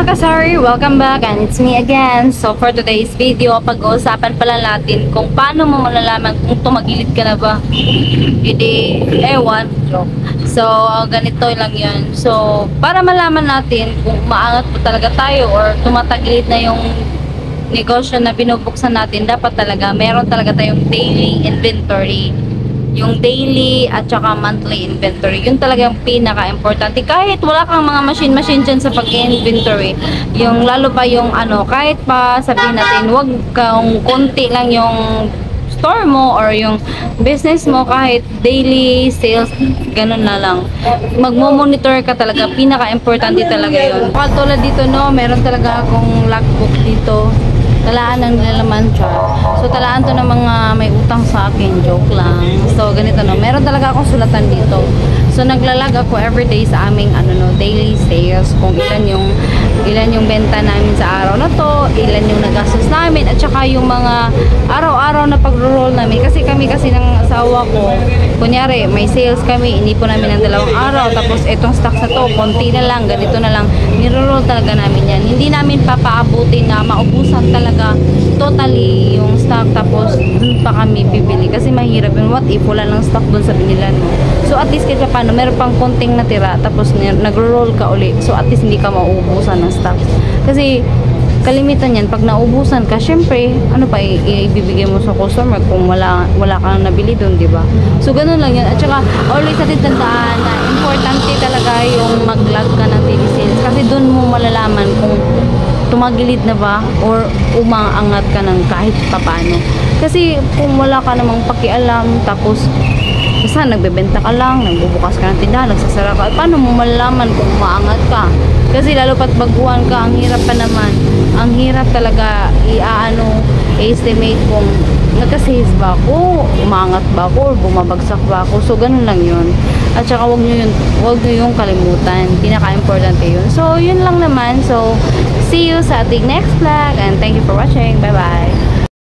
Kasari, welcome back and it's me again. So for today's video, pag-uusapan pala natin kung paano mo malalaman kung tumagilid ka na ba. Hindi, ewan, joke. So ganito lang yun. So para malaman natin kung maangat po talaga tayo or tumatagilid na yung negosyo na binubuksan natin, dapat talaga meron talaga tayong daily inventory. Yung daily at saka monthly inventory, yun talaga yung pinaka-importante. Kahit wala kang mga machine dyan sa pag-inventory, yung lalo pa yung kahit pa sabihin natin, wag kang konti lang yung store mo or yung business mo, kahit daily sales, ganun na lang. Magmo-monitor ka talaga, pinaka-importante talaga yun. Katulad dito, no, meron talaga akong logbook dito. Talaan ng nilalaman siya. So, talaan to ng mga may utang sa akin. Joke lang. So, ganito, no. Meron talaga akong sulatan dito. So, naglalag ako everyday sa aming, daily sales. Kung ilan yung benta namin sa araw na to, ilan yung nagastos namin, at saka yung mga araw-araw na pag-roll namin. Kasi kami ng asawa ko, kunyari, may sales kami, hindi po namin ng 2 araw. Tapos, itong stocks na to, konti na lang, ganito na lang. Niro-roll talaga namin yan. Hindi namin papaabutin na maubusan talaga totally yung stock, tapos dun pa kami bibili kasi mahirap yung what if wala lang stock dun sa binilan mo. So at least kahit paano meron pang konting natira, tapos nagro-roll ka uli, so at least hindi ka mauubusan ng stock. Kasi kalimitan yan, pag naubusan ka, syempre ano pa ibibigay mo sa customer kung wala kang nabili dun, di ba? So ganun lang yan. At saka always natin tandaan na importante talaga yung mag-log ka ng daily sales, kasi dun mo malalaman kung tumagilid na ba or umaangat ka ng kahit papano. Kasi kung wala ka namang pakialam, tapos basta nagbebenta ka lang, nagbubukas ka ng tindahan, nagsasara ka, paano mo malalaman kung umaangat ka? Kasi lalo pat baguhan ka, ang hirap pa naman. Ang hirap talaga i-estimate kung nagka-sales ba ako, umangat ba ako, or bumabagsak ba ako. So ganun lang yun. At saka wag nyo yung kalimutan, pinaka-importante yun. So yun lang naman. So see you sa ating next vlog and thank you for watching. Bye bye.